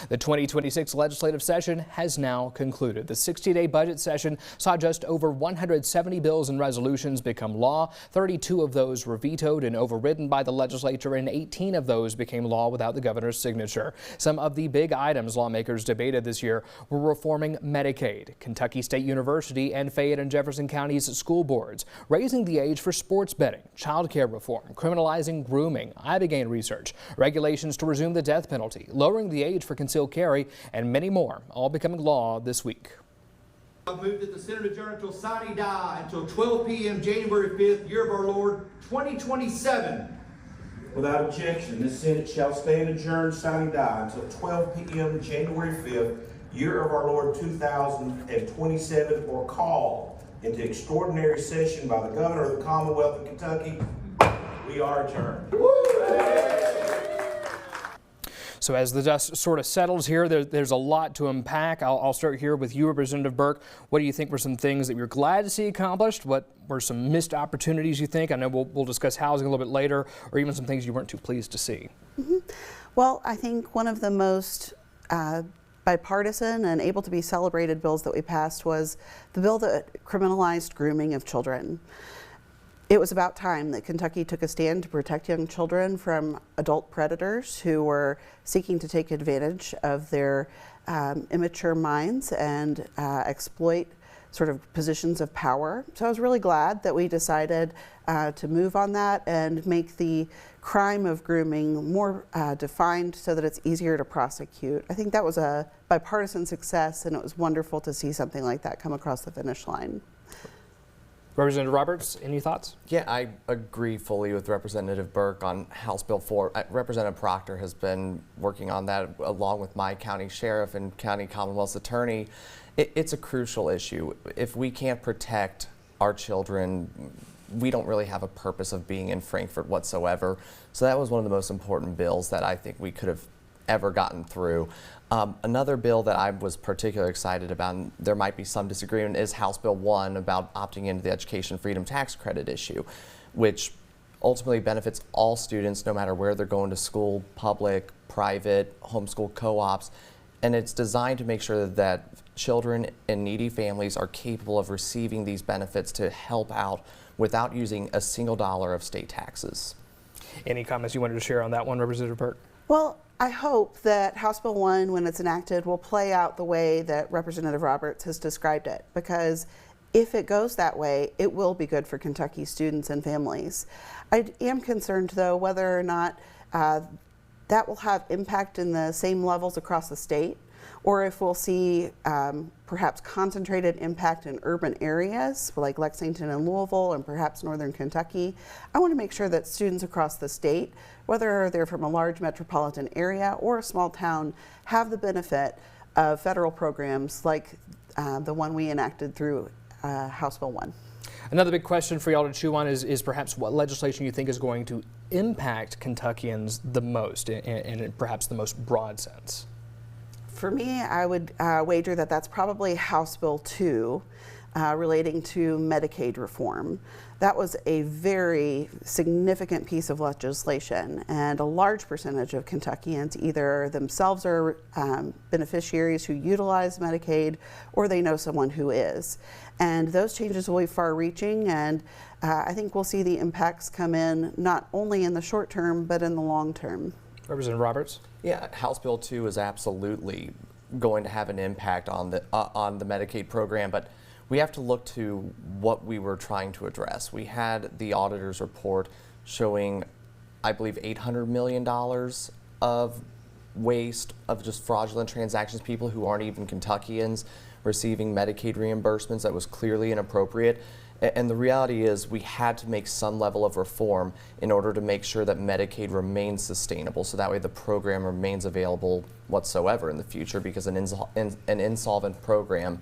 The 2026 legislative session has now concluded. The 60-day budget session saw just over 170 bills and resolutions become law. 32 of those were vetoed and overridden by the legislature, and 18 of those became law without the governor's signature. Some of the big items lawmakers debated this year were reforming Medicaid, Kentucky State University and Fayette and Jefferson County's school boards, raising the age for sports betting, child care reform, criminalizing grooming, Ibogaine research, regulations to resume the death penalty, lowering the age for concealed carry, and many more, all becoming law this week. I move that the Senate adjourn until sine die until 12 p.m. January 5th, year of our Lord, 2027. Without objection, this Senate shall stand adjourned sine die until 12 p.m. January 5th, year of our Lord 2027, or call into extraordinary session by the Governor of the Commonwealth of Kentucky. We are adjourned. So as the dust sort of settles here, there's a lot to unpack. I'll start here with you, Representative Burke. What do you think were some things that you're glad to see accomplished? What were some missed opportunities you think? I know we'll discuss housing a little bit later, or even some things you weren't too pleased to see. Well, I think one of the most bipartisan and able to be celebrated bills that we passed was the bill that criminalized grooming of children. It was about time that Kentucky took a stand to protect young children from adult predators who were seeking to take advantage of their immature minds and exploit sort of positions of power. So I was really glad that we decided to move on that and make the crime of grooming more defined so that it's easier to prosecute. I think that was a bipartisan success, and it was wonderful to see something like that come across the finish line. Representative Roberts, any thoughts? Yeah, I agree fully with Representative Burke on House Bill 4. Representative Proctor has been working on that along with my county sheriff and county commonwealth's attorney. It's a crucial issue. If we can't protect our children, we don't really have a purpose of being in Frankfort whatsoever. So that was one of the most important bills that I think we could have ever gotten through. Another bill that I was particularly excited about, and there might be some disagreement, is House Bill 1 about opting into the Education Freedom Tax Credit issue, which ultimately benefits all students no matter where they're going to school, public, private, homeschool co-ops, and it's designed to make sure that children in needy families are capable of receiving these benefits to help out without using a single dollar of state taxes. Any comments you wanted to share on that one, Representative Burke? Well, I hope that House Bill 1, when it's enacted, will play out the way that Representative Roberts has described it, because if it goes that way, it will be good for Kentucky students and families. I am concerned, though, whether or not that will have impact in the same levels across the state, or if we'll see perhaps concentrated impact in urban areas like Lexington and Louisville and perhaps northern Kentucky. I want to make sure that students across the state, whether they're from a large metropolitan area or a small town, have the benefit of federal programs like the one we enacted through House Bill 1. Another big question for y'all to chew on is perhaps what legislation you think is going to impact Kentuckians the most, in perhaps the most broad sense. For me, I would wager that that's probably House Bill 2 relating to Medicaid reform. That was a very significant piece of legislation, and a large percentage of Kentuckians either themselves are beneficiaries who utilize Medicaid, or they know someone who is. And those changes will be far-reaching, and I think we'll see the impacts come in not only in the short term, but in the long term. Representative Roberts? Yeah, House Bill 2 is absolutely going to have an impact on the Medicaid program, but we have to look to what we were trying to address. We had the auditor's report showing, I believe, $800 million of waste of just fraudulent transactions, people who aren't even Kentuckians receiving Medicaid reimbursements. That was clearly inappropriate. And the reality is we had to make some level of reform in order to make sure that Medicaid remains sustainable, so that way the program remains available whatsoever in the future, because an insolvent program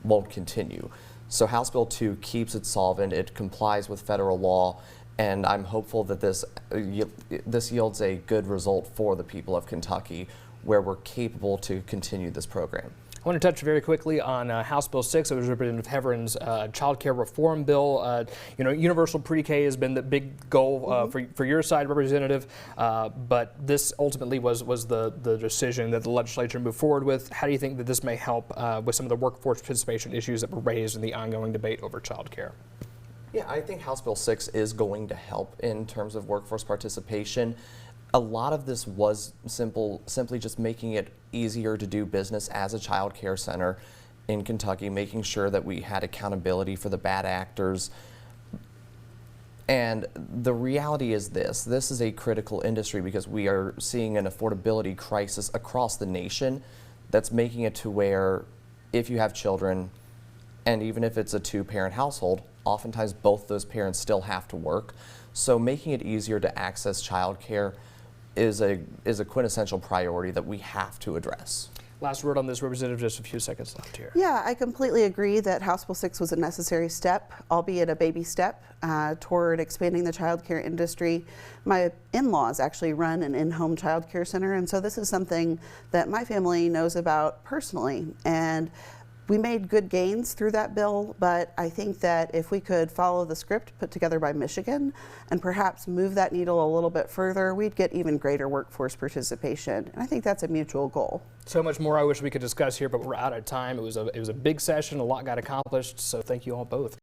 won't continue. So House Bill 2 keeps it solvent, it complies with federal law, and I'm hopeful that this yields a good result for the people of Kentucky, where we're capable to continue this program. I want to touch very quickly on House Bill 6. It was Representative Heveron's child care reform bill. Universal pre-K has been the big goal for your side, Representative, but this ultimately was the decision that the legislature moved forward with. How do you think that this may help with some of the workforce participation issues that were raised in the ongoing debate over child care? Yeah, I think House Bill 6 is going to help in terms of workforce participation. A lot of this was simply just making it easier to do business as a child care center in Kentucky, making sure that we had accountability for the bad actors. And the reality is this is a critical industry because we are seeing an affordability crisis across the nation that's making it to where if you have children, and even if it's a two-parent household, oftentimes both those parents still have to work. So making it easier to access child care is a quintessential priority that we have to address. Last word on this, Representative, just a few seconds left here. Yeah, I completely agree that House Bill 6 was a necessary step, albeit a baby step, toward expanding the child care industry. My in-laws actually run an in-home child care center, and so this is something that my family knows about personally. And we made good gains through that bill, but I think that if we could follow the script put together by Michigan and perhaps move that needle a little bit further, we'd get even greater workforce participation. And I think that's a mutual goal. So much more I wish we could discuss here, but we're out of time. It was a big session. A lot got accomplished, so thank you all both.